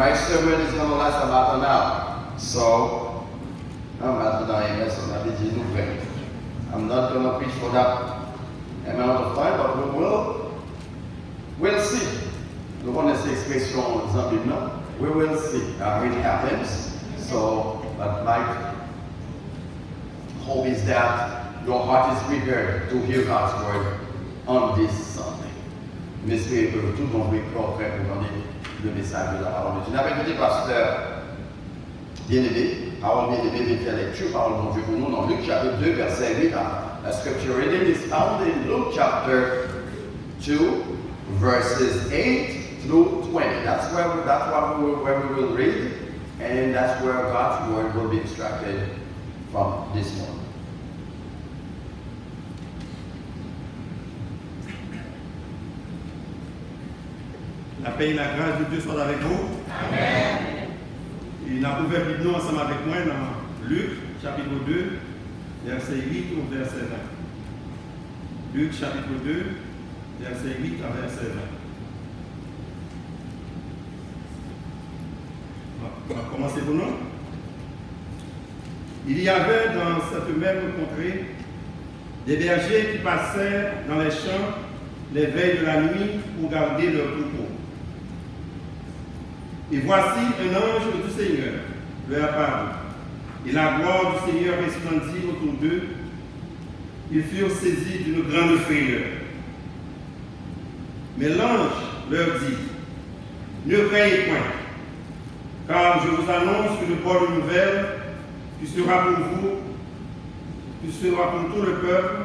my sermon is going to last about an hour. So, I'm not going to preach for that amount of time, but we'll see. We want to say expression dans Bible. We will see how it happens. So, but my hope is that your heart is prepared to hear God's word on this Sunday. J'espère que tout le monde est prêt pour donner le message de la parole de Dieu. N'avez écouté, pasteur bien-aimé, parole bien-aimée, fait la lecture, parole de Dieu pour nous dans Luc chapitre 2, verset 8. La scripture reading is found in Luke chapter 2, verses 8 through 20. That's where we will read, and that's where God's word will be extracted from this morning. La paix et la grâce de Dieu soient avec vous. Amen. Il a ouvert Bible ensemble avec moi dans Luc, chapitre 2, verset 8 au verset 20. Luc, chapitre 2, verset 8 à verset 20. On va commencer pour nous. Il y avait dans cette même contrée des bergers qui passaient dans les champs les veilles de la nuit pour garder leurs troupeaux. Et voici un ange du Seigneur leur apparut, et la gloire du Seigneur resplendit autour d'eux. Ils furent saisis d'une grande frayeur. Mais l'ange leur dit, ne craignez point, car je vous annonce une bonne nouvelle qui sera pour vous, qui sera pour tout le peuple,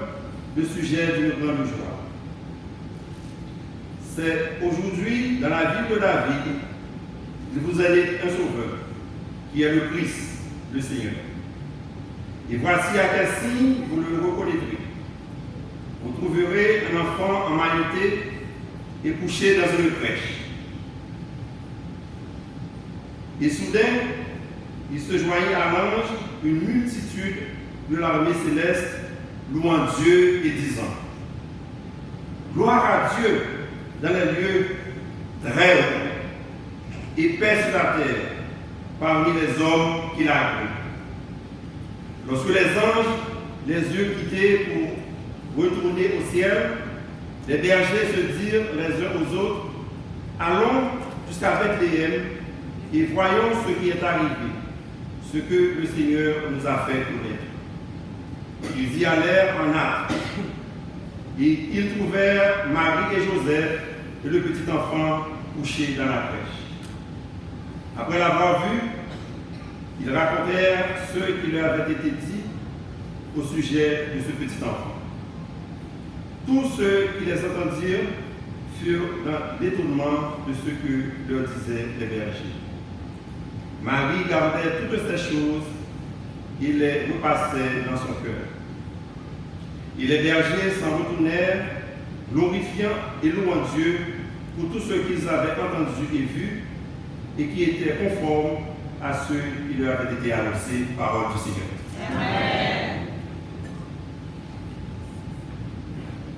le sujet d'une grande joie. C'est aujourd'hui, dans la ville de David, que vous allez un sauveur, qui est le Christ, le Seigneur. Et voici à quel signe vous le reconnaîtrez. Vous trouverez un enfant emmailloté et couché dans une crèche. Et soudain, il se joignit à l'ange une multitude de l'armée céleste, louant Dieu et disant, gloire à Dieu dans les lieux très hauts, et paix sur la terre parmi les hommes qui l'agréent. Lorsque les anges, les yeux quittés pour retourner au ciel, les bergers se dirent les uns aux autres, allons jusqu'à Bethléem et voyons ce qui est arrivé, ce que le Seigneur nous a fait connaître. Ils y allèrent en hâte, et ils trouvèrent Marie et Joseph et le petit enfant couché dans la crèche. Après l'avoir vu, ils racontèrent ce qui leur avait été dit au sujet de ce petit enfant. Tous ceux qui les entendirent furent dans l'étonnement de ce que leur disaient les bergers. Marie gardait toutes ces choses et les repassait dans son cœur. Et les bergers s'en retournèrent, glorifiant et louant Dieu pour tout ce qu'ils avaient entendu et vu, et qui était conforme à ceux qui leur avaient été annoncés, parole du Seigneur. Amen.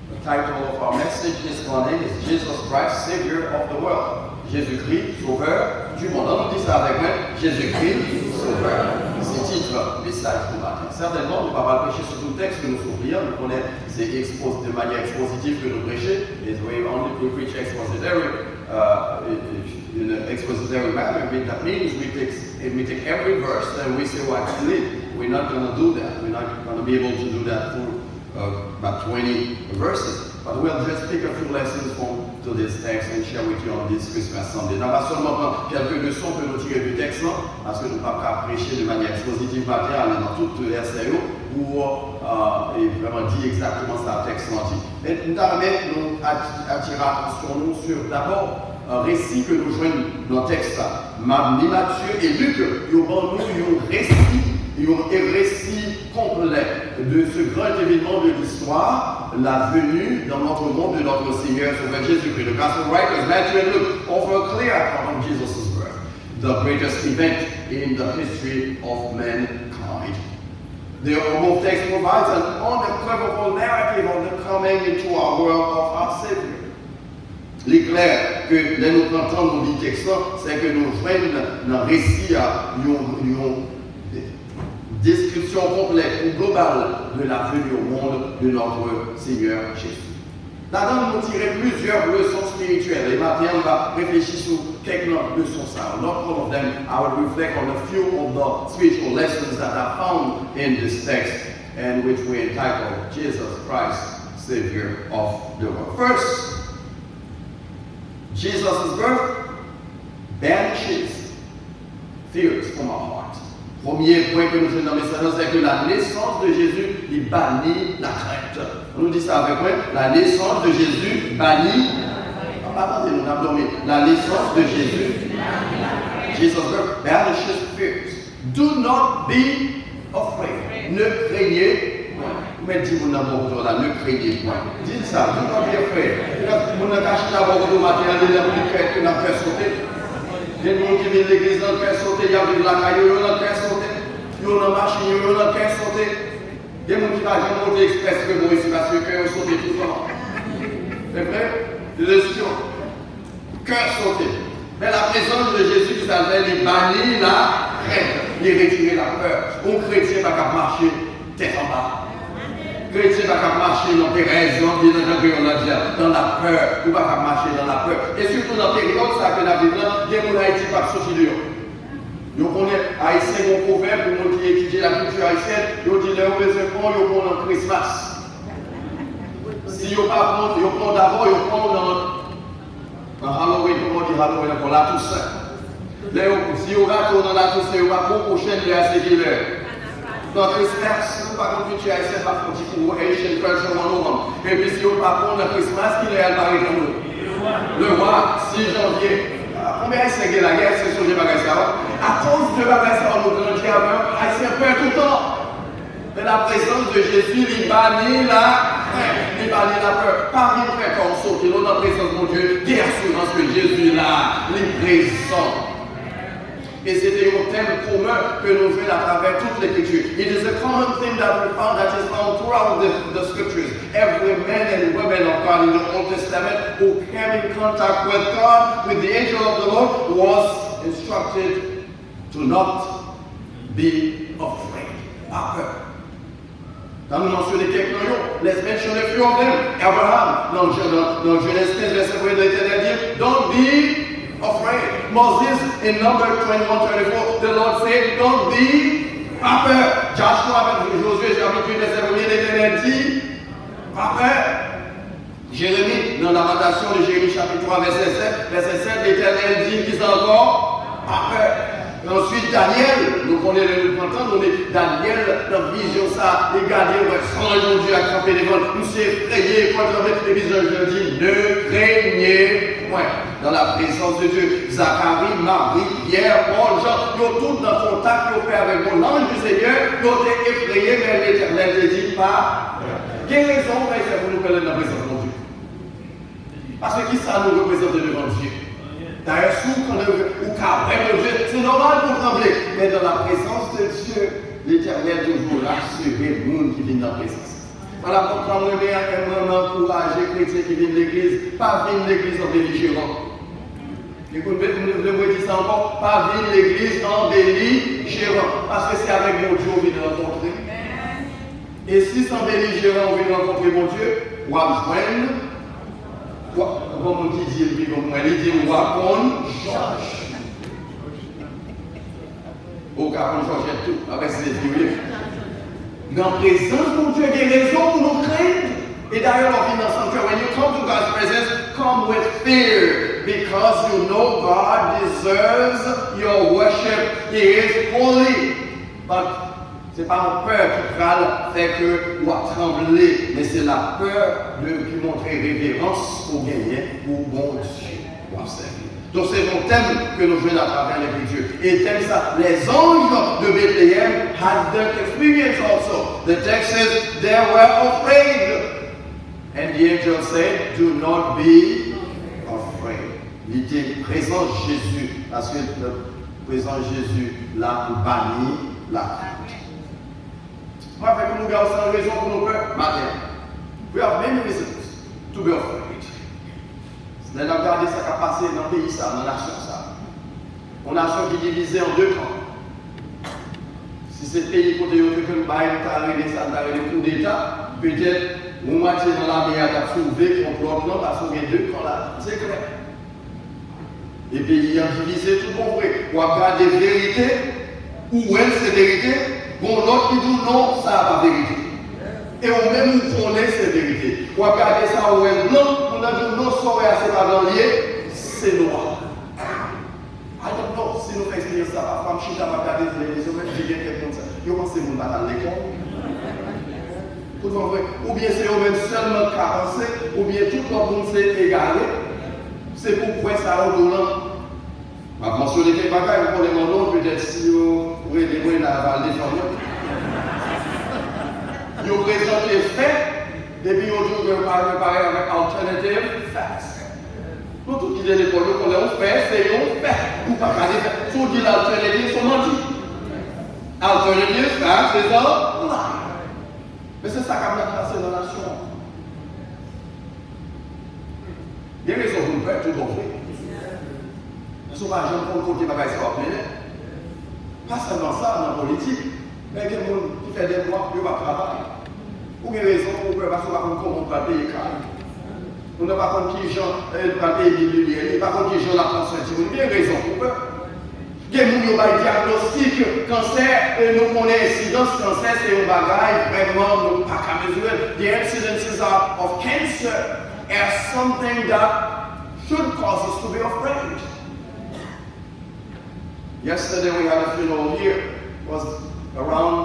The title of our message this morning is Jesus Christ, Savior of the World. Jésus-Christ, Sauveur du monde. On dit ça avec moi, Jésus-Christ, Sauveur. C'est le titre, message du matin. Certainement, nous ne pouvons pas prêcher sur tout le texte que nous s'ouvrir. Nous connaissons de manière expositive que nous prêchons. Et we preach expository. In an expository manner, that means we take every verse and we say, well, actually, we're not going to do that. We're not going to be able to do that for about 20 verses. But we'll just pick a few lessons to this text and share with you on this Christmas Sunday. Nous pas seulement prendre quelques leçons que nous tirons du texte, parce que nous ne pouvons pas prêcher de manière expositive matérielle dans tout le verset pour vraiment dire exactement ce que le texte dit. Mais nous avons attiré l'attention sur d'abord un récit que nous joignons dans le texte. Matthieu et Luc, ils ont un récit complet de ce grand événement de l'histoire, la venue dans notre monde de notre Seigneur Sauveur Jésus-Christ. The Gospel writers, Matthew and Luke, offer a clear account of Jesus' birth, the greatest event in the history of mankind. The both text provides an unequivocal narrative of the coming into our world of our Savior. L'éclair que nous entendons nous dire ça, c'est que nous joignons dans le récit à une description complète ou globale de la venue au monde de notre Seigneur Jésus. Là-dedans, nous tirons plusieurs leçons spirituelles. Et maintenant, on va réfléchir sur quelques leçons. Not all of them. I will reflect on a few of the spiritual lessons that are found in this text, and which we entitle Jesus Christ, Savior of the world. First, Jesus' birth banishes fears from our heart. Premier point que nous faisons dans le message, c'est que la naissance de Jésus, il bannit la crainte. On nous dit ça avec moi. La naissance de Jésus bannit. Attendez, nous avons dormi. La naissance de Jésus. Jesus' birth banishes fears. Do not be afraid. Ne craignez point. Mais dis-vous d'abord là, ne craignez point. Dites ça, do not be afraid. Vous n'avez caché d'abord au matin, il y a plus que nous avons fait sauter. Il y a des gens qui viennent de l'église, ils ont fait sauter. Il y a des gens qui ont fait sauter. Ils ont marché, ils ont fait sauter. Il y a des gens qui vont monter express que vous ici parce que cœur sauté tout le temps. C'est vrai? L'élection. Cœur sauté. Mais la présence de Jésus qui s'appelle, il bannit la crainte. Il retire la peur. Un chrétien ne va pas marcher tête en bas. Un chrétien ne va pas marcher dans des raisons, dans la peur. Il ne va pas marcher dans la peur. Et surtout dans la période, ça que la Bible, il y a des gens qui ne sortir de l'eau. Nous connaissons haïtien mon proverbe pour nous qui étudient la culture haïtienne, nous disons les besoins qu'on y prend dans Christmas. Si vous pas prendre, vous prenez d'abord, vous prenez dans Halloween, comment on dit Halloween pour la Toussaint. Si vous ratez dans la Toussaint, vous pas pour prochaine de la séculaire. Dans Christmas, vous pas comme culture haïtienne, pas comme pour Haitian culture 101. Et puis si vous pas prendre dans Christmas, qui est apparaît dans nous. Le roi, 6 janvier. Combien c'est que la guerre, c'est sur les bagages à cause de bagages nous grandit avant, c'est peur tout le temps. Mais la présence de Jésus, il bannit la crainte, il bannit la peur. Pas vite fait qu'on saute, il est dans la présence de mon Dieu, guerre assurance que Jésus est là, il est présent. Et c'était un thème commun que nous faisons à travers toute l'Écriture. It is a common thing that we found that is found throughout the scriptures. Every man and woman of God in the Old Testament who came in contact with God, with the angel of the Lord, was instructed to not be afraid. Pas peur. Quand nous mentionnons quelques-uns, let's mention a few of them. Abraham, dans Genèse 15, verset 1, l'Éternel dit, don't be afraid. Moses, in number 21-24, the Lord said, don't be pas peur. Joshua, avec Josué, chapitre 8, verset 1, l'Éternel dit, pas peur. Jérémie, dans la lamentation de Jérémie, chapitre 3, verset 7, l'Éternel dit, qu'ils encore, pas peur. Et ensuite, Daniel, nous connaissons le printemps, on est Daniel, dans la vision, ça, les gardiens, sans Dieu à camper devant, nous s'est effrayé, contre les visages, je dis, ne craignez point. Dans la présence de Dieu, Zacharie, Marie, Pierre, Paul, Jean, ils ont tous dans contact, ils ont fait avec mon ange du Seigneur, ils ont été effrayés, mais l'Éternel ne dit pas. Quelle raison, frère, c'est pour nous connaître dans la présence de Dieu? Parce que qui ça nous représente devant Dieu? D'ailleurs, sous qu'on ou qu'après Dieu, c'est normal pour trembler. Mais dans la présence de Dieu, l'Éternel toujours rassure les gens qui viennent dans la présence. Voilà pourquoi on est encourager les chrétiens qui viennent de l'église, pas venir de l'église en belligérant. Écoutez, vous me dites ça encore, pas venir de l'église en belligérant. Parce que c'est avec mon Dieu qu'on vient rencontrer. Et si sans belligérant on vient rencontrer mon Dieu, ou à joindre, comme on dit, comme moi, il dit, Wakon Georges. Au cas où Georges est tout, avec ses vieux. Dans la présence de mon Dieu, il y a des raisons pour nous craindre. Et d'ailleurs, on vit dans son cœur. When you come to God's presence, come with fear. Because you know God deserves your worship. He is holy. But ce n'est pas une peur qui fait que nous trembler, mais c'est la peur qui montre révérence au gagner, au bon Dieu, pour servir. Donc c'est mon thème que nous jouons à travers l'Écriture. Et thème ça, les anges de Bethléem had that experience also. The text says they were afraid. And the angel said, do not be afraid. Il était présent Jésus, parce que le présent Jésus l'a banni la crainte. Moi, avec nous gars, sans raison pour nous peur, matin. We have many reasons to be afraid. Nous avons regardé ce qui a passé dans le pays, ça, dans la nation. Ça. Une nation qui est divisée en deux camps. Si c'est le pays côté où nous avons arrivé, ça a arrivé coup d'État, peut-être, une moitié dans l'armée a sauvé contre l'autre, parce qu'il y a deux camps là. C'est clair. Les pays ont divisé tout compris. On a regardé la vérité, ou elle c'est vérité, bon l'autre qui dit non, ça n'a pas vérité. Et on même nous connaît cette vérité. On a regardé ça où elle blanc, on a dit non, c'est pas blanc lié, c'est noir. Alors non, si nous faisons expérience ça, parfois je suis à regarder la télévision, même si j'ai quelqu'un comme ça. Je pense que c'est mon bataille à l'école. Ou bien c'est eux-mêmes seulement qui avancent, ou bien tout le monde s'est égaré. C'est pourquoi ça a au dollar. Je vais mentionner quelques bagages, vous connaissez mon nom, peut-être si vous voulez les la Val des Fornions. Vous présentez les faits, et puis vous dites que vous parlez avec alternative facts. Nous, tout qui est l'école, nous connaissons fait, c'est un fait. Vous ne pouvez pas dire, tout dit l'alternative, sont menti. Alternative facts, c'est ça? Mais c'est ça qui a passé dans la nation. Il y a des raisons pour nous faire tout d'offrir. Nous sommes pas jeunes pour le côté bagaille ça va pas seulement ça dans la politique, mais il y a des gens qui font des mois, qui ne travailler. Ou bien raison pour ne pas comment on va payer calme. On n'a pas compte qui gens va payer immobilier, pas compte qui gens la conscience. Il y a raison pour eux. Il y a des gens qui ont diagnostic cancer, et nous connaissons l'incidence cancer, c'est un bagaille vraiment pas qu'à mesurer. The incidences of cancer are something that should cause us to be afraid. Yesterday we had a funeral here. It was around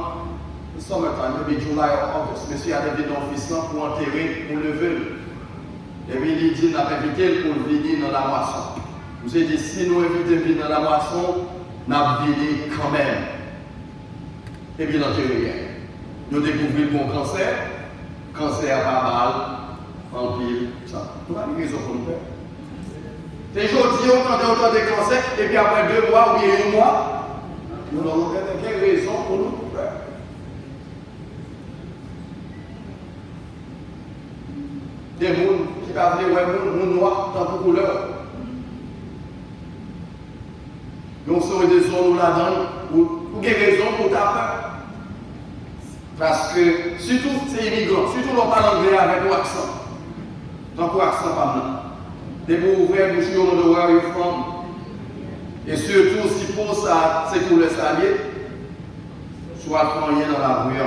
the summertime, maybe July or August. Monsieur a été dans l'office pour enterrer, pour lever. Et puis il dit, on a invité pour venir dans la moisson. Nous avons dit, si nous invitons à venir dans la moisson, nous allons venir quand même. Et puis l'enterrer. Nous découvrons le bon cancer. Cancer pas mal, en pile, ça. Nous avons une raison pour nous faire. C'est aujourd'hui, on entend autant de cancer, et puis après 2 mois ou bien 1 mois, nous n'avons aucune raison pour nous faire. Des gens qui peuvent venir voir les gens noirs dans toute couleur. Nous sommes des zones où là-dedans, pour quelle raison pour ta peur? Parce que, surtout, c'est immigrants, surtout l'on parle anglais avec l'accent. Donc, l'accent pas mal. Des mots ouverts, bouche, you know where you're from. Et surtout, si pour ça, c'est pour le salier, soit rien dans la rue,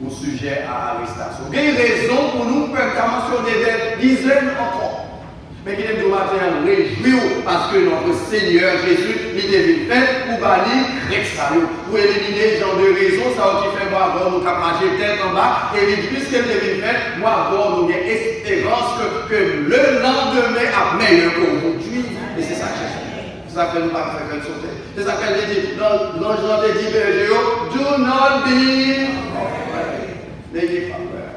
ou sujet à arrestation. Il y a une raison pour nous faire mentionner des dizaines encore. Mais qui est de matin réjouir parce que notre Seigneur Jésus, il est fait pour bannir l'extérieur, pour éliminer ce genre de raisons, ça qui fait moi avoir nous marcher tête en bas, et puisqu'elle est fait, moi avoir nous espérance que le lendemain a meilleur qu'aujourd'hui. Et c'est ça que c'est ça que nous pas faire quelque chose. C'est ça qu'elle dit dans Jean de dit do not be afraid. N'ayez pas peur.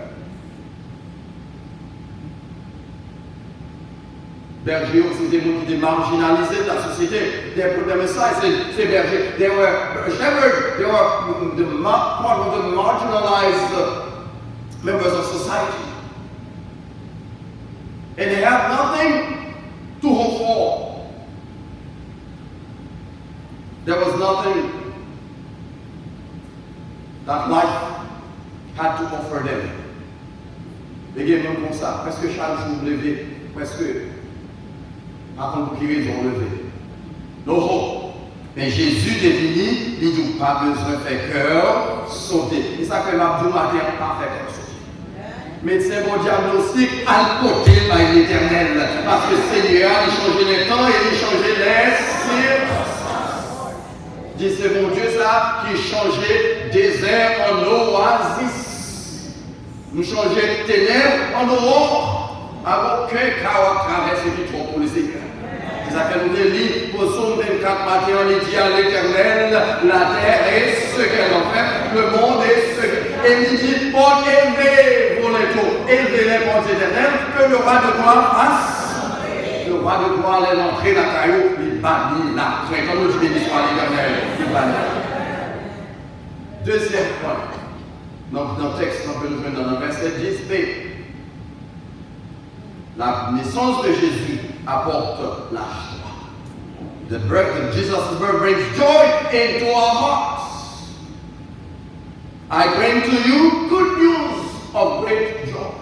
Berger, c'est des gens qui étaient marginalisés de la société. Des messages, c'est berger. They were shepherds, they were part of the marginalized members of society. And they have nothing to hope for. There was nothing that life had to offer them. Les gens comme ça, presque chaque jour levé, presque. Avant pour qui raison levé. Non, mais Jésus est venu, il dit pas besoin de faire cœur sauter. Et ça fait ma matin pas faire cœur sauter. Médecin bon diagnostic à côté par l'Éternel. Parce que le Seigneur a changé les temps et il a changé les circonstances. Dit c'est mon Dieu ça qui changeait désert en oasis. Nous changeons ténèbres en aurore. Avant aucun chaos traverse qui trop pour le Seigneur. C'est ça que nous dit, pour son 24 matin, on dit à l'Éternel, la terre est ce qu'elle en fait, le monde est ce qu'elle. Et il dit, pour élever vos létaux, élevez les portes éternelles, que le roi de gloire fasse. Le roi de gloire allait entrer dans la caillou, il bannit la crainte. Comme nous dit béni soit l'Éternel, il bannit. Deuxième point, dans le texte, on peut nous faire dans le verset 10b. La naissance de Jésus apporte la joie. The birth of Jesus' birth brings joy into our hearts. I bring to you good news of great joy.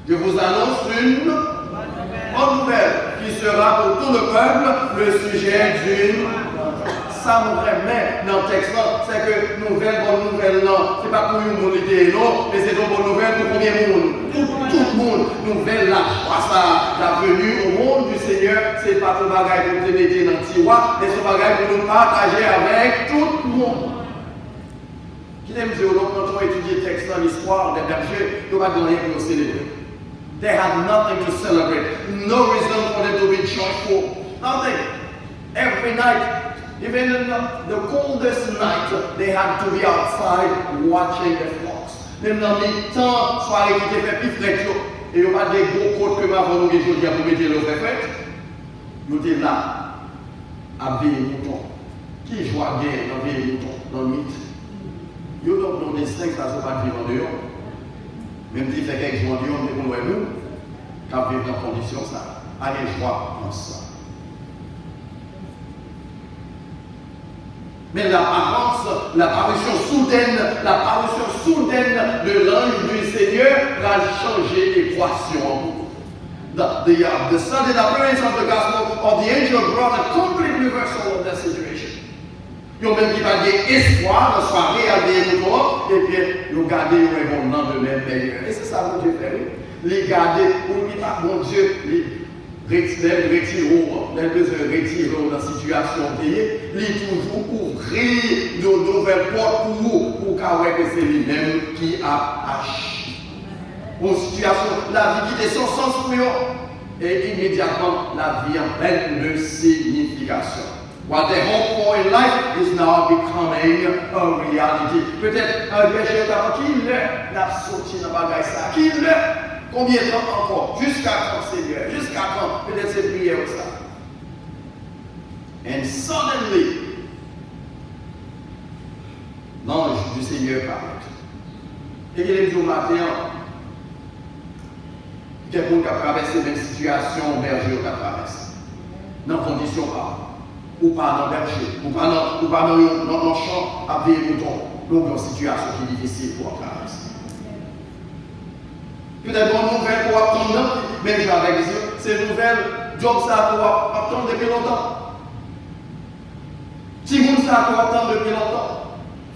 Je vous annonce une bonne nouvelle qui sera pour tout le peuple le sujet d'une. Ça me remet dans le texte, c'est que nouvelle, bonne nouvelle, non. Ce n'est pas pour une bonité, non, mais c'est une bonne nouvelle pour combien de monde? Tout le monde. Nouvelle, la joie, ça, la venue au monde du Seigneur, c'est pas tout bagage pour te mettre dans le tiroir, mais c'est bagage pour nous partager avec tout le monde. Qui aime dire, quand on étudie le texte dans l'histoire des bergers, il n'y a pas de rien pour célébrer. They had nothing to celebrate, no reason for them to be joyful, nothing. Every night, even in the coldest night, they had to be outside watching the flocks. Même dans les temps, soirée qui était fait plus frais, et il n'y a pas des gros côtes que ma femme nous dit pour mettre le vrai fait. Nous étions là, à veiller mouton. Qui joue bien dans veiller mouton, dans le mythe? Nous avons des cinq, ça ne se pas vivre en dehors. Même si fait quelques jours en dehors, mais nous, quand vivre dans condition, ça, allez joie ensemble. Mais l'apparition soudaine de l'ange du Seigneur va changer l'équation en vous. The sudden appearance of the gospel of the angel brought a complete reversal of that situation. Ils ont même qui va dire espoir, la soirée à des moutons, et puis ils gardent un bon lendemain meilleur. Et c'est ça que Dieu fait. Les garder, pour lui, mon Dieu, les retirer dans la situation payée, les toujours ouvrir de nouvelles portes pour nous, pour que c'est lui-même qui a agi. Une situation, la vie qui était sans sens pour eux, et immédiatement la vie en pleine de signification. What they hope for in life is now becoming a reality. Peut-être un péché qui l'a sorti dans le bagage ça, qui l'a. Combien de temps encore? Jusqu'à quand, Seigneur? Jusqu'à quand? Peut-être c'est prière ou ça. And suddenly, l'ange du Seigneur paraît. Et il est dit au matin, quelqu'un qui a traversé la même situation, berger qui a traversé. Dans condition pas. Ou pas dans berger, ou pas dans le champ à veiller mouton. Donc, une situation qui est difficile pour traverser. Peut-être une nouvelle pour attendre, même j'avais dit, c'est une nouvelle job ça pour attendre depuis longtemps. Petit monde ça pour attendre depuis longtemps.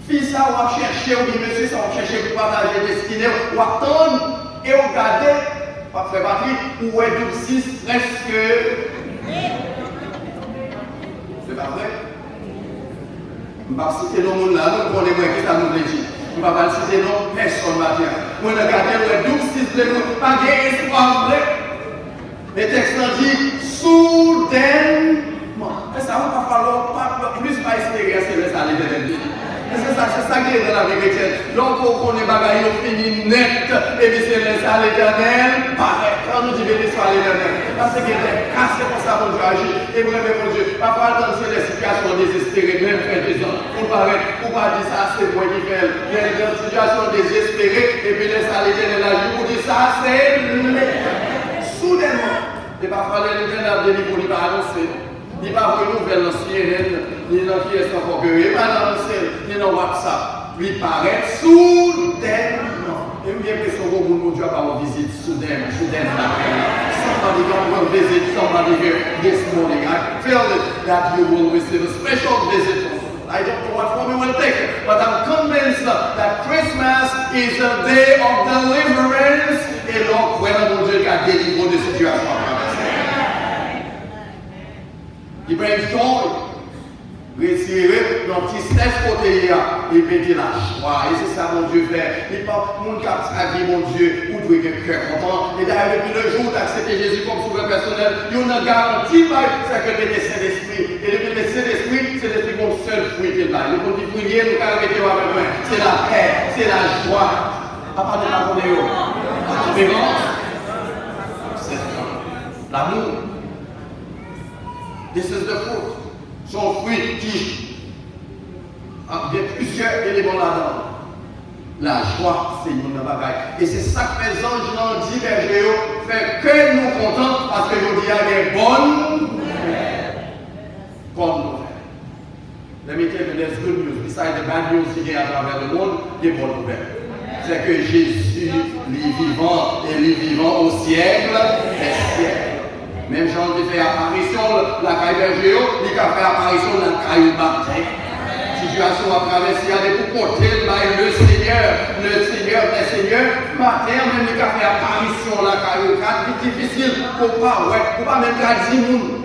Fille ça on va chercher, ou bien monsieur ça on va chercher pour partager destinée, ou attendre et on garder, pas faire batterie, ou est 6 presque. C'est pas vrai? Je ne vais pas citer le monde là, nous connaissons qui ça nous dit. Je ne vais pas citer non, personne matin. Moi, je regarde, je dis, si vous pas d'espoir vrai. Le texte dit, soudainement. Et ça ne va pas falloir plus pas espérer, c'est ça l'éternel. C'est ça qui est dans la vie chrétienne. Donc, on est bagaille, on finit net, et puis c'est ça l'éternel, pareil. Quand nous disons béni soit l'éternel, parce qu'il est cassé pour ça, mon Dieu agit. Et vraiment, mon Dieu, parfois, dans ces situations désespérées, même frère des gens, pour pas dire ça, c'est moi qui fais. Il y a une situation désespérée, et puis laisse ça l'éternel agir, pour dire ça, c'est soudainement. Et parfois, l'éternel a des niveaux, il va annoncer. Il va avoir une nouvelle dans CNN, ni dans qui est encore que il va dans le ciel, ni dans WhatsApp. Il paraît soudainement. Et bien que son gros Dieu va avoir une visite soudaine. Somebody going to visit somebody here this morning. I feel that you will receive a special visit from God. I don't know what form you will take it, but I'm convinced that Christmas is a day of deliverance. Et donc, voilà mon Dieu qui a délivré de situation. Il brings joy. Retirer notre tristesse côté et mettre la joie. Et c'est ça, mon Dieu, fait. Il parle, mon cap trahi, mon Dieu, où doit être cœur content. Et d'ailleurs, depuis le jour d'accepter Jésus comme sauveur personnel, il y a une garantie, c'est que le Saint-Esprit. Et depuis le Saint-Esprit, c'est l'esprit mon seul fruit qu'il a. Le petit fruit, nous arrêtons avec moi. C'est la paix, c'est la joie. À part de la journée, la différence, c'est l'amour. This is the fruit. Son fruit qui a plusieurs éléments là-dedans. La joie, c'est une bagaille. Et c'est ça que les anges l'ont dit, berger, fait que nous contents parce que nous disons des bonnes comme nouvelles. Let me tell you, there's good news. Besides the bad news qu'il y a à travers le monde, des bonnes nouvelles. C'est que Jésus, lui vivant, et lui vivant au siècle des siècles. Même Jean qui fait apparition, la caille bergéo, il a fait apparition dans la caille baptême. Situation à traverser, il y a des côtés, le Seigneur des Seigneurs, matin, même il a fait apparition dans la caille, c'est difficile pour pas même dire monde.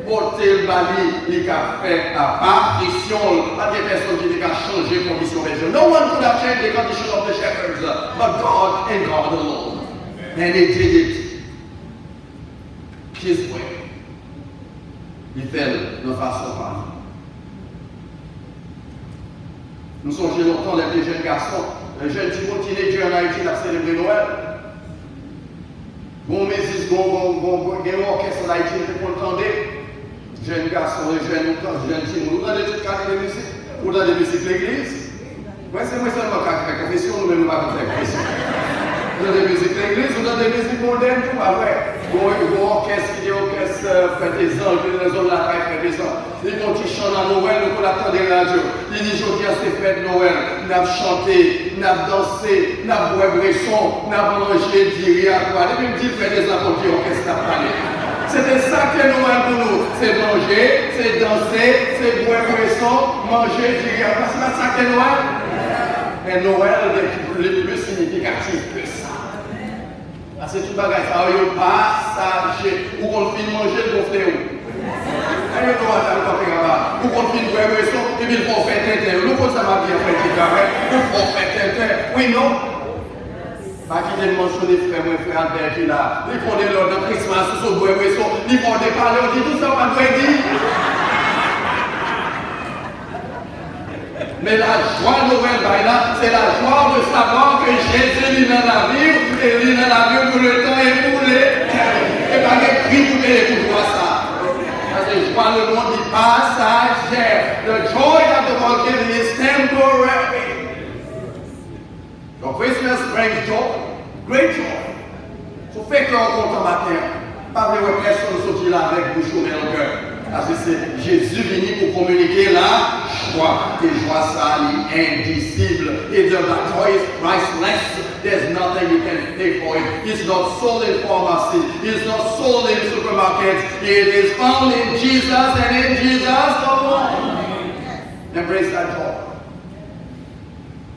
Porter le bali, il a fait apparition. Pas des personnes qui ont changé la condition des gens. No one could have changed the condition of the shepherds, but God and God alone. And he did it his way. Il fait de façon par nous sommes longtemps les jeunes garçons, les jeunes teenagers en Haïti qui ont célébré Noël. Bon, mais il y a un orchestre en Haïti qui est content. Jeunes garçons, jeunes filles, vous avez toutes les musiques. Vous avez des musiques de l'église. Oui, c'est moi seulement qui fais confession, nous ne pas faire confession. Vous avez des musiques de l'église, vous avez des musiques modernes, tout pas vrai. Vous avez un orchestre qui est orchestre fait des ans, qui est dans la caille fait des ans. Ils vont qui chantent à Noël, nous l'attend des radios. Ils disent aujourd'hui c'est fête de Noël. Nous avons chanté, nous avons dansé, nous avons boire bresson, nous avons mangé, dit à quoi. Et puis, fait des ans pour dire orchestre n'a pas parlé. C'était ça que Noël pour nous. C'est manger, c'est danser, c'est boire bresson, manger, dire à quoi. C'est pas ça que Noël. Et Noël est le plus significatif que ça. Parce que tout le bagage, ça n'a pas passagé. Ou qu'on finit manger, le gonfler où? Ou qu'on finit boire bresson, et puis il faut faire tête. Nous, quand ça m'a bien fait, il faut faire tête. Oui, non? Pas qu'il ait mentionné frère Albert qui là. Il faut des l'ordre de Christmas, sous bois bresson. Il faut des parler, on dit tout ça, on doit dire. Mais la joie de Noël, c'est la joie de savoir que Jésus est dans la vie, et il est dans la vie pour le temps et pour l'éternité. Et pas des prix pour voir ça. Parce que je crois le monde dit passagère. The joy that the world gives is temporary. So Christmas brings joy, great joy. So fait qu'on compte en matin, pas de personne sortir là avec bouche ouverte dans le cœur. Parce que c'est Jésus venu pour communiquer la joie. Et joie ça, indicible. Et the joy is priceless. There's nothing you can pay for it. It's not sold in pharmacy. It's not sold in supermarkets. It is found in Jesus and in Jesus alone. Embrace that joy.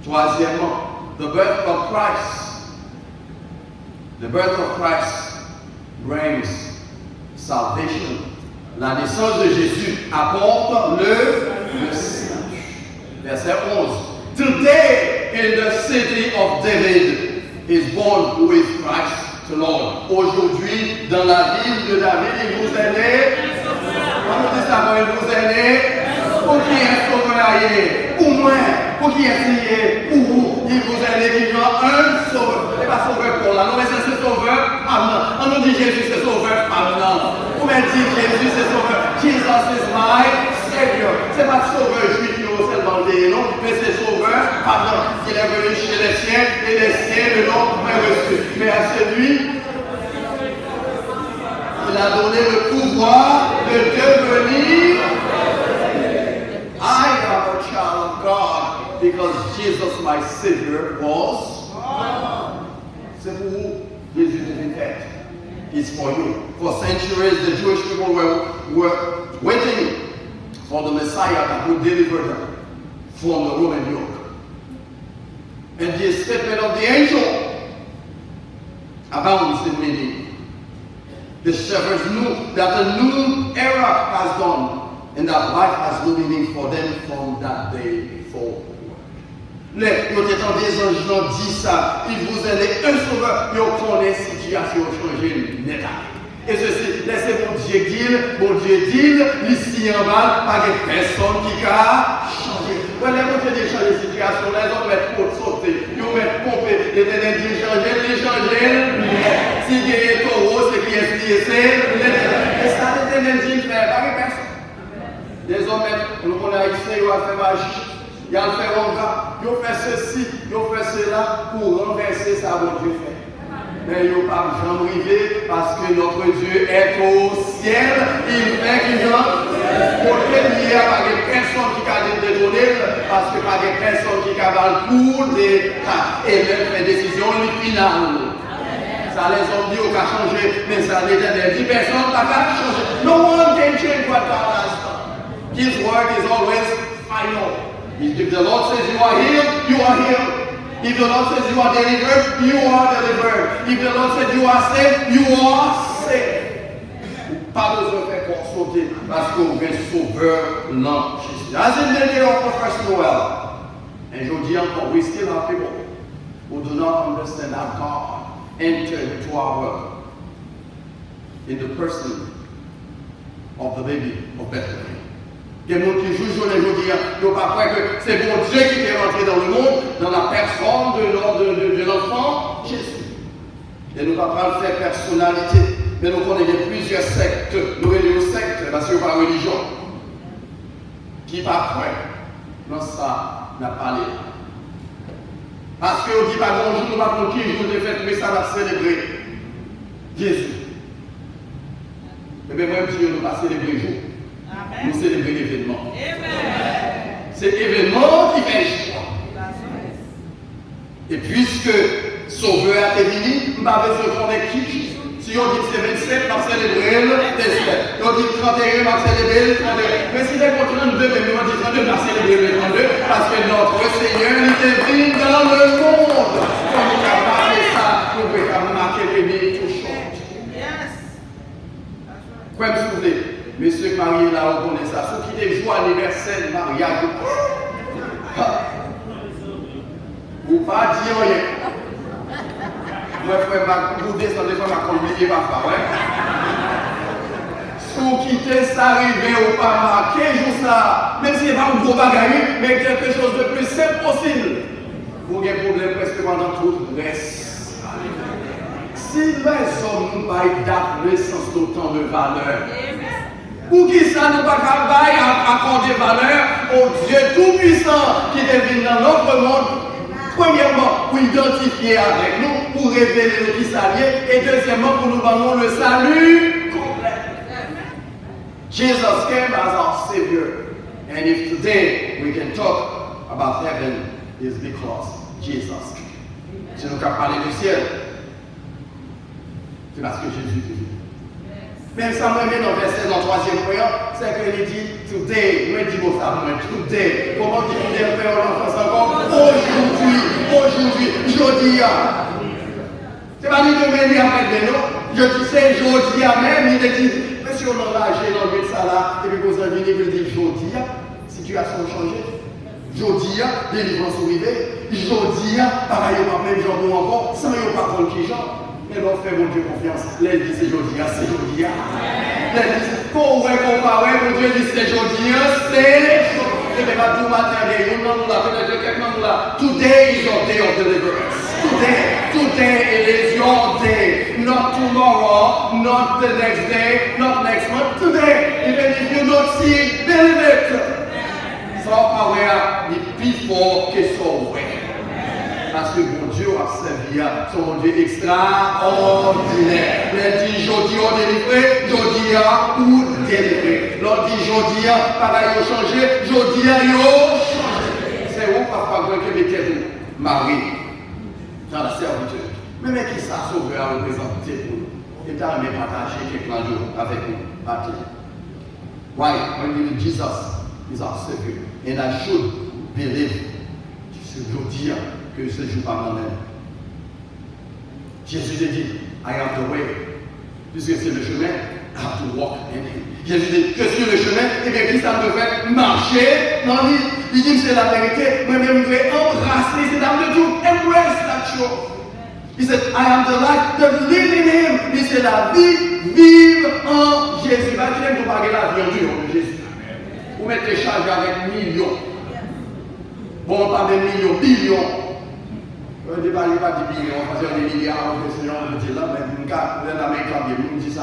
Troisièmement, the birth of Christ. The birth of Christ brings salvation. La naissance de Jésus apporte le salut. Verset 11. Today in the city of David is born who is Christ the Lord. Aujourd'hui, dans la ville de David, il vous est né. Comment dit ça, il vous est né? Pour qui est sauveur? Pour moi. Pour qui est lié? Pour vous. Il vous est né qui vient un sauveur. Et pas sauveur pour là. Non, mais c'est sauveur. Amen. On nous dit Jésus, c'est sauveur. Amen. Vous me dites Jésus, c'est sauveur. Jesus is my Savior. C'est pas sauveur juif, seulement des noms, mais c'est sauveur. Pardon. Il est venu chez les siens et les siens le nom est reçu. Mais à celui, il a donné le pouvoir de devenir. I am a child of God because Jesus, my Savior, was. C'est pour vous, Jésus devait être. It's for you. For centuries, the Jewish people were waiting for the Messiah that would deliver them from the Roman yoke. And the statement of the angel abounds in meaning. The shepherds knew that a new era has dawned and that life has no meaning for them from that day forward. Les étant des anges dit ça, il vous est né un sauveur, et on connaît la situation changée nettement. Et ceci, laissez mon Dieu dire, ici en bas, pas de personne qui a changé. Voilà, mon Dieu dit changer la situation, les hommes mettent pour sauter, ils mettent pomper, l'éternel dit changer. Si il y a un taureau, c'est qui est lié, c'est l'éternel. Et ça, l'éternel dit faire, pas de personne. Les hommes mettent, nous connaissons ici, ils vont faire magie. Ils ont fait ceci, ils ont fait cela pour renverser ça, mon Dieu fait. Mais il n'y a pas jamais arrivé parce que notre Dieu est au ciel. Il fait qu'il y a il n'y a pas de personne qui a détourné parce que pas de personne qui a le coup et même fait décision finale. Ça les hommes disent qu'on a changé, mais ça l'Éternel dit personne n'a pas changé. No one can change what God has done. His word is always final. If the Lord says you are healed, you are healed. If the Lord says you are delivered, you are delivered. If the Lord says you are saved, you are saved. Pas besoin de faire sauter parce qu'on est sauveur dans Jésus. As in the day of the first Noel, and je dis encore, we still have people who do not understand how God entered into our world in the person of the baby of Bethlehem. Il y a des gens qui jouent sur les jours d'hier, ils n'ont pas cru que c'est bon Dieu qui est rentré dans le monde, dans la personne de l'enfant Jésus. Et nous ne pouvons pas faire personnalité. Mais nous connaissons plusieurs sectes, nous avons sectes, parce que par religion, qui pas prêt, non ça n'a pas l'air. Parce qu'on dit pas bonjour, nous ne pas qui jour de fête, mais ça va célébrer Jésus. Et bien même si nous ne pas célébrer jour, nous célébrons l'événement. C'est l'événement qui fait joie. Et puisque Sauveur a été venu, nous n'avons pas besoin de connaître qui Jésus. Si on dit que c'est 27, on va célébrer le 27. Si on dit 31, on va célébrer le 32. Mais si c'est pour 32, mais on dit 32, on va célébrer le 32. Parce que notre Seigneur était venu dans le monde. Quand nous avons parlé ça, nous pouvons marquer les billes tout chaud. Quoi me souvenez, monsieur marié là, on connaît ça. Ceux qui des jours anniversaire, mariage, vous pas dire rien. Moi, frère, vous descendez pas ma communiquer parfois, ouais. Si vous quittez ça, arrivé ou pas marqué, jour ça, même si c'est pas un gros bagage, mais quelque chose de plus simple possible. Vous avez un problème presque pendant tout le reste. Si les hommes nous baillent date naissance d'autant de valeur, pour qui ça nous pas accorder valeur au Dieu tout-puissant qui devient dans notre monde? Premièrement, pour identifier avec nous, pour révéler le qui s'allie, et deuxièmement, pour nous donner le salut complet. Jesus came as our Savior. And if today we can talk about heaven, it's because Jesus came. Si nous avons parlé du ciel, c'est parce que Jésus est venu. Même ça me met dans le verset dans le 3e point, c'est qu'il dit today, moi je dis ça, today. Comment dit today, frère, en France encore? Aujourd'hui, jeudi. C'est pas dit demain, il y a pas de non. Je dis c'est jeudi même, il dit, monsieur, on a lâché dans le ça là, et puis vous avez dit, il dit jeudi, situation changée. Jeudi, délivrance arrivée. Jeudi, pareil, pas même genre encore, sans y pas prendre qui genre. Et l'on fait mon Dieu confiance. Les dit c'est jeudi, c'est jeudi. Les dit, pour comparer, mon Dieu dit c'est jeudi, c'est jeudi. Et bien, tout matin, today is your day of deliverance. Today it is your day. Not tomorrow, not the next day, not next month. Today, even if you don't see it, believe it. So power the before que so way. Parce que mon Dieu a servi son Dieu extraordinaire. Il dit jeudi on délivré, jeudi ou délivré. L'on dit jeudi pareil au changé, jeudi au changé. C'est où parfois que mettez vous Marie dans la servitude. Mais qui ça sauveur a représenté pour nous. Et t'as même partagé quelques jours avec nous. Why? When Jesus is our Savior. And I should believe. Je veux dire que ce ne joue pas moi-même. Jésus a dit, I am the way. Puisque c'est le chemin, I have to walk in him. Jésus dit, je suis le chemin, et bien qui ça me fait marcher dans lui. Il dit, c'est la vérité, moi-même je vais embrasser cette âme de tout, embrace that truth. He said, I am the life that live in him. Il dit, c'est la vie, vive en Jésus. Bah, tu n'aimes pas parler la vie en Dieu, de Jésus. Vous mettez chargé avec millions. Bon, pas des millions, billions. On ne parle pas de billions, on va dire des milliards, on fait ce genre de dire là, mais vous me dites ça,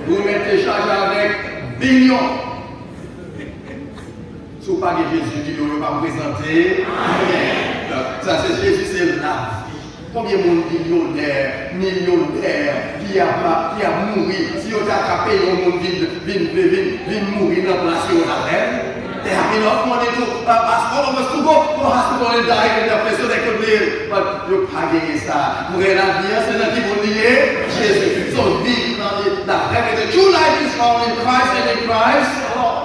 vous mettez chargé avec billions. Si vous parlez de Jésus, qui ne va pas présenter. Ça, c'est Jésus, c'est la vie. Combien de monde millionnaire qui a mouru, si on a capé, on vient mourir dans la place où on a fait. There have enough money to ask all of us to go to hospital and die in the place so they could live. But you pas gagné ça. Mourir la vie, c'est dans qui vous liez Jésus. So vivre dans la vraie vie. The true life is found in Christ and in Christ alone.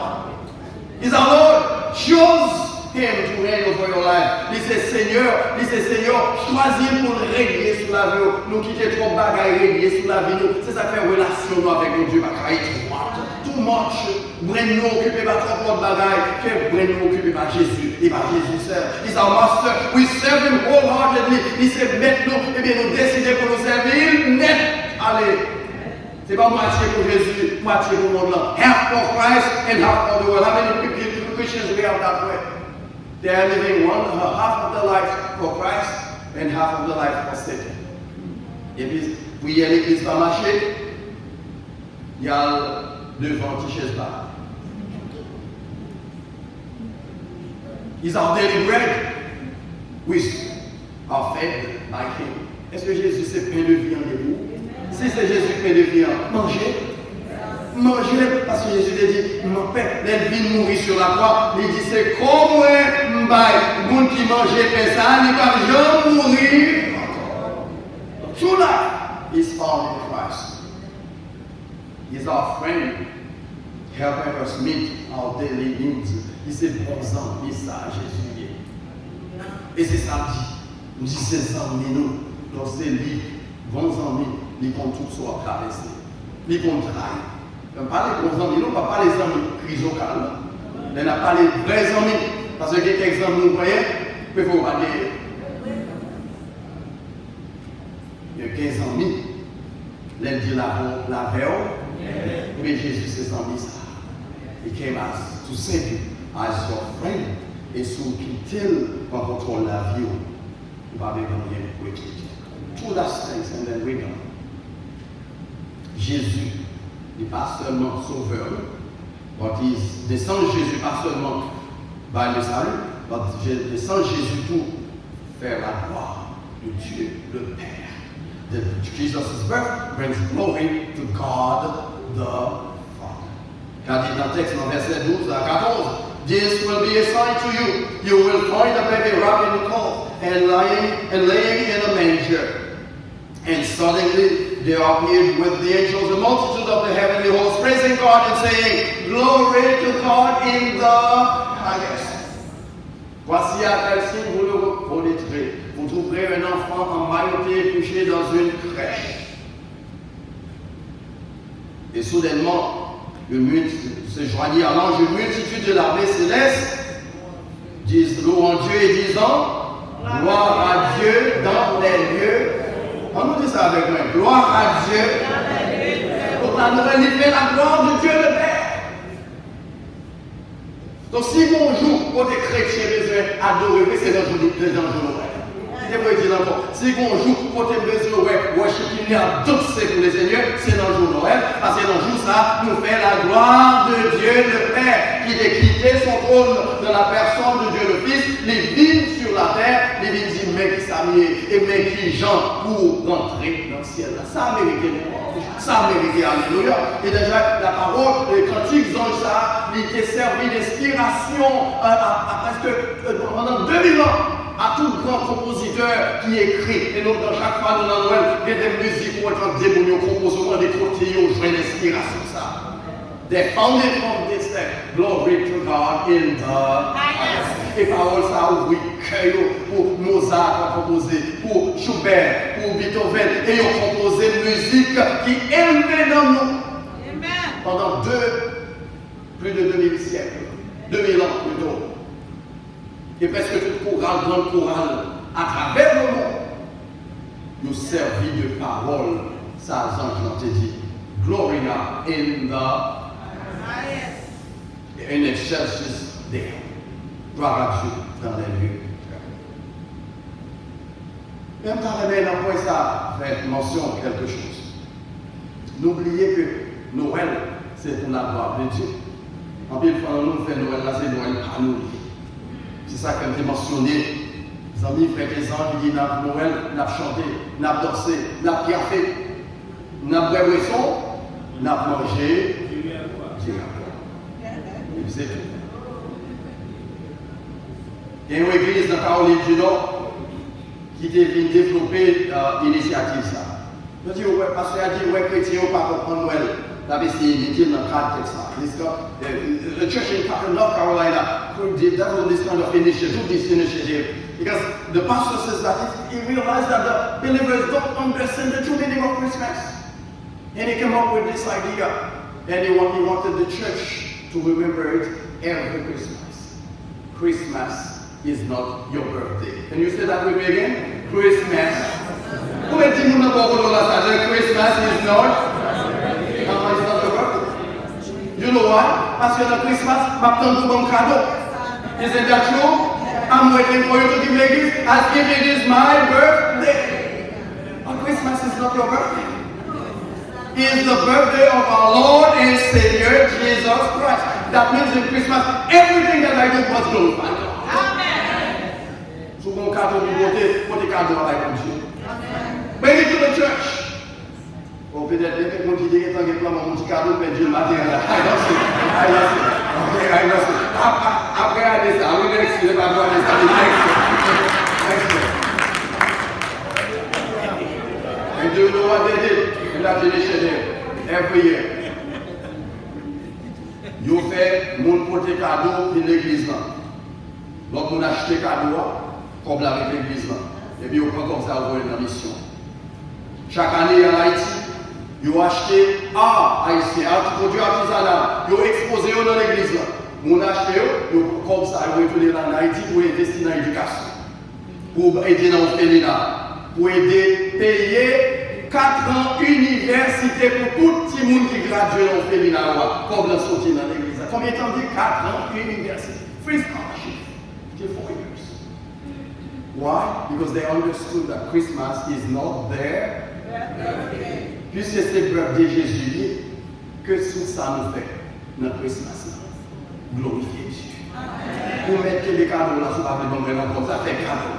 He's our Lord. Choose Him to reign over your life. Il c'est Seigneur, choisis pour régner sur la vie. Nous quitter trop bagaille, régner sur la vie. C'est ça faire relation avec notre Dieu. Too much. Brain nous occupé par trop de bagaille. Que brain nous occupé par Jésus et par Jésus seul. He's our master. We serve Him wholeheartedly. Il sait mettre nous, et bien nous décider pour nous servir. Net. Allez. C'est pas moitié pour Jésus, moitié pour le monde là. Half for Christ and half for the world. How many Christians we have that way? They are living half of their life for Christ and half of their life for Satan. Et puis, vous y allez l'église va marcher, il y a devant qui chaise là. Is our daily bread, which are fed by Him. Est-ce que Jésus c'est pain de vie en vous? Si c'est Jésus pain de vie, mangez. Mangez, parce que Jésus a dit, mon père, il vient mourir sur la croix. Il dit, c'est comme un bail. Le monde qui mangeait pain, ça, il ne va jamais mourir. True life is found in Christ. He's our friend, helping us meet our daily needs. Il s'est bon sang, il ça, Jésus. Et c'est ça dit. Nous disons, c'est ça, nous. Dans ces livres, bons amis, ils vont tous soit traversés. Ils vont travailler. On parle de bons amis, non pas les amis chrysocales. On n'a pas les vrais amis. Parce que quelques amis, vous voyez, il faut pas dire. Il y a 15 amis. L'un dit la veille, mais Jésus s'est amis ça. He came as to save you, as your friend. Et sous qu'il va contrôler la vie, vous va venir pour écrire. Tout la strength and then we go. Jésus n'est pas seulement sauveur, mais le sang de Jésus pas seulement par le salut, mais le sang de Jésus pour faire la gloire de Dieu le Père. Jesus' birth brings glory to God the Father. Car dit dans le texte, dans verset 12 à 14, this will be a sign to you. You will find a baby wrapped in a cloth and laying in a manger. And suddenly there appeared with the angels a multitude of the heavenly hosts, praising God and saying, Glory to God in the highest. Voici à quel signe vous le reconnaîtrez. Vous trouverez un enfant en mailloté couché dans une crèche. Et soudainement, se joignit à l'ange une multitude de l'armée céleste, disent louant Dieu et disant, Gloire à Dieu dans les lieux. On nous dit ça avec moi. Gloire à Dieu. Donc là, nous relevons la gloire de Dieu le Père. Donc si bonjour, pour des chrétiens besoin adorer, c'est dans le jour de Noël. Si bonjour, pour des besoin worship, il y a danser pour les seigneurs, c'est dans le jour de Noël. Parce que dans le jour ça, nous fait la gloire de Dieu le Père, qui a quitté son trône dans la personne de Dieu le Fils, les vignes sur la terre, les vignes dit, mais qui s'amène et mais qui gens pour rentrer dans le ciel. Ça a mérité le roi. Ça a mérité, alléluia. Et déjà, la parole, les cantiques, ça, il était servi d'inspiration à presque pendant 2000 ans. À tout grand compositeur qui écrit, et donc dans chaque fois de la Noël, il y a des musiques pour être démoniaux, composement, des côtés, on joue l'inspiration, ça. They found it from this text. Glory to God in the highest. Et parole ça ouvre cœur pour Mozart a composé, pour Schubert, pour Beethoven, et ils ont composé une musique qui élevait dans nous. Amen. Pendant plus de 2000 siècles, 2000 ans plutôt. Et presque toute chorale, grande chorale, à travers le monde, nous servit de parole. Ça, Jean te dit, Gloria in the highest. In excelsis Deo. Gloire à Dieu dans les lieux. Même quand on est dans ça, fait mention de quelque chose. N'oubliez que Noël, c'est pour la gloire de Dieu. En plus, quand nous faisons Noël, là, c'est Noël pas nous. C'est ça que j'ai mentionné. Les amis, frères et sœurs, qui disent Noël, nous avons chanté, nous avons dansé, nous avons piaffé, nous avons bu boisson, nous avons mangé. C'est tout. Il y a une église dans Caroline du Nord qui est venue développer l'initiative. Je dis, ouais, parce qu'il a dit, ouais, chrétien, on ne pas comprendre Noël. Là, c'est inutile dans le cadre de ça. The church in North Carolina developed this kind of initiative, because the pastor says that he realized that the believers don't understand the true meaning of Christmas. And he came up with this idea. And he wanted the church to remember it every Christmas. Christmas is not your birthday. Can you say that with me again? Christmas. Who est dit Christmas is not? No, it's not your birthday. You know why? Parce que dans Christmas, je m'attends pour un cadeau. Isn't that true? I'm waiting for you to give me this as if it is my birthday. But Christmas is not your birthday. It is the birthday of our Lord and Savior, Jesus Christ. That means in Christmas, everything that I do must glorify God. Amen. So, mon cadeau, mon cadeau à la Dieu. Bring it to the church. Ou peut-être que mon petit déguet, mon petit cadeau, mais Dieu m'a dit, I don't see. Okay, I don't see. Après, I did that. We next year, I'm going to next year. And do you know what they did? In that initiative, every year. You fais mon côté cadeau dans l'église. Donc, on achète cadeau, comme avec l'église. Et puis, on prend comme ça, on va dans la mission. Chaque année en Haïti, ils achètent haïtien, produits artisanaux, ils exposé dans l'église. On achète comme ça, ils retournent en Haïti pour investir dans l'éducation, pour aider dans l'orphelinat, pour aider à payer 4 ans université pour tout le monde qui gradue dans l'orphelinat, comme dans sorti dans l'église. Combien de temps dit 4 ans université? Free scholarship, 4 years. Why? Because they understood that Christmas is not their birthday. Puisque c'est le birthday Jésus, que tout ça nous fait dans Christmas. Glorifier Dieu. Pour mettre les cadeaux là, ça va venir comme ça, fait cadeau.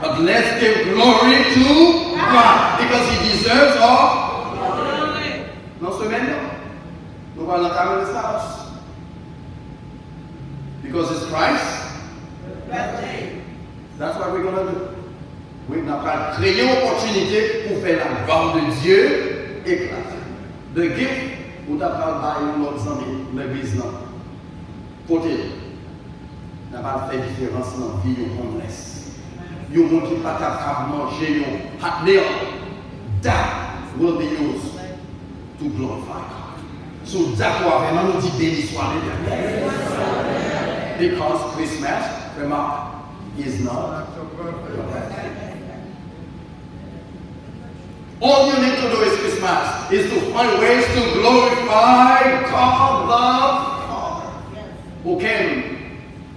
But let's give glory to God because He deserves all glory. Non semaine, nous allons dans the house because it's Christ's birthday. That's what we're going to do. Oui, nous allons créer une opportunité pour faire la gloire de Dieu éclater. The gift, nous allons bailler notre ami, l'église. Côté, nous allons faire différence dans la vie de homeless. You want to pas capable manger your hot meal. That will be used to glorify God. So that will vraiment nous dit béni soit l'Éternel. Because Christmas, remarque, is not your birthday. All you need to do is Christmas is to find ways to glorify God the Father, who came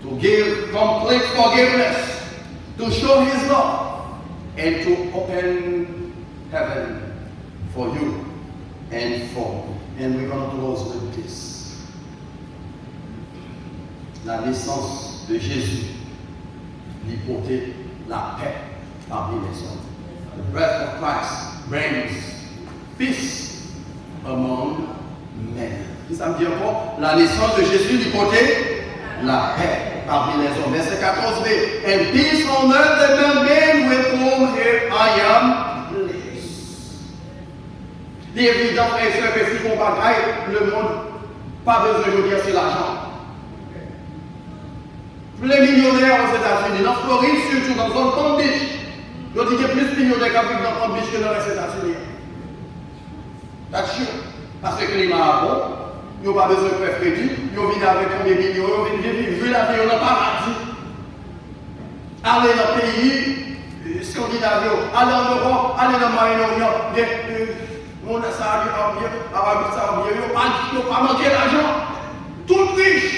to give complete forgiveness, to show His love, and to open heaven for you and for me. And we're going to close with this. La naissance de Jésus lui portait la paix parmi les hommes. The birth of Christ brings peace among men. Ça me dit encore, la naissance de Jésus lui portait la paix parmi les hommes. Verset 14b. And peace on earth among men with whom I am pleased. Il est évident, frères et sœurs, que si on bagaille, le monde pas besoin de dire c'est l'argent. Les millionnaires aux États-Unis, dans Floride surtout, dans la zone Palm Beach, ils ont dit qu'il y a plus de millionnaires qui vivent dans Palm Beach que dans les États-Unis. That's true. Parce que le climat est bon, ils n'ont pas besoin de faire crédit, ils viennent avec combien de millions, ils viennent vivre la vie dans le paradis. Aller dans le pays scandinave, aller en Europe, aller dans le Moyen-Orient, mon Arabie Saoudite, ils n'ont pas manqué d'argent. Tout riche.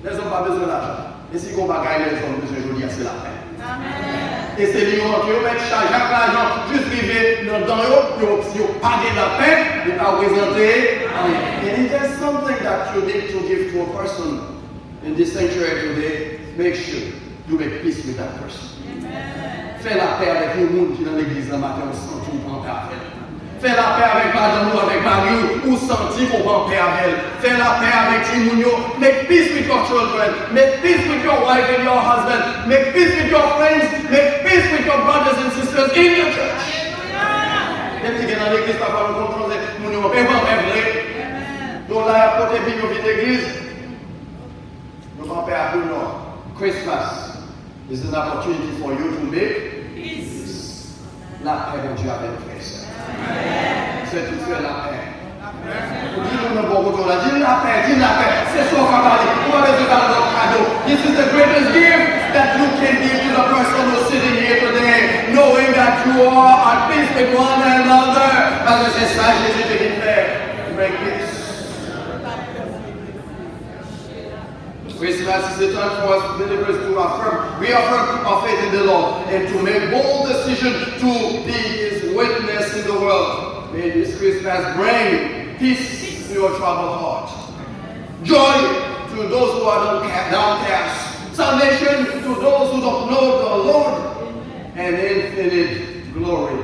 Les hommes n'ont pas besoin d'argent. Et si on bagaille les hommes, besoin de dire, c'est la paix. Amen. Et c'est les gens qui ont chargé l'argent, juste arriver dans eux, ils ont payé la paix, ils n'ont pas représenté rien. And if there's something that you need to give to a person in this sanctuary today, make sure you make peace with that person. Fais la paix avec le monde qui est dans l'église le matin, on sent tout en paix avec elle. Fais la paix avec madame ou avec Marie, ou senti qu'on va en paix avec elle. Fais la paix avec Timounio. Make peace with your children. Make peace with your wife and your husband. Make peace with your friends. Make peace with your brothers and sisters in your church. Même si vous êtes dans l'église, parfois nous confrontons, nous ne pouvons pas faire vrai. Donc là, pour te dire que l'église, nous ne pouvons pas faire Christmas is an opportunity for you to make peace. La paix de Dieu avec frère. C'est tout faire la paix. Dis-nous beaucoup la dis la paix, c'est ce qu'on va parler. On va résoudre notre cadeau. This is the greatest gift that you can give to the person who's sitting here today, knowing that you are at peace with one another. Parce que c'est ça Jésus te dit faire. Make peace. Christmas is the time for us believers to reaffirm our faith in the Lord and to make bold decisions to be His witness in the world. May this Christmas bring peace to your troubled heart, joy to those who are downcast, salvation to those who don't know the Lord, and infinite glory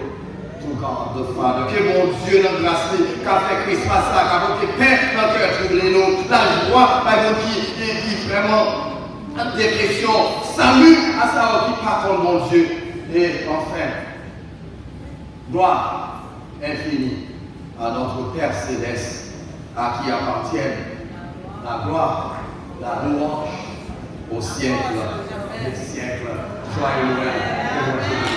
to God the Father. Que mon Dieu notre grâce, qu'a fait Christmas, qu'a apporté paix dans le cœur troublé, la joie, par exemple, qui vraiment dépression, salut à ça qui pardonne mon Dieu. Et enfin, gloire infinie à notre Père Céleste, à qui appartiennent la gloire, la louange au siècle des siècles. Joyeux Noël.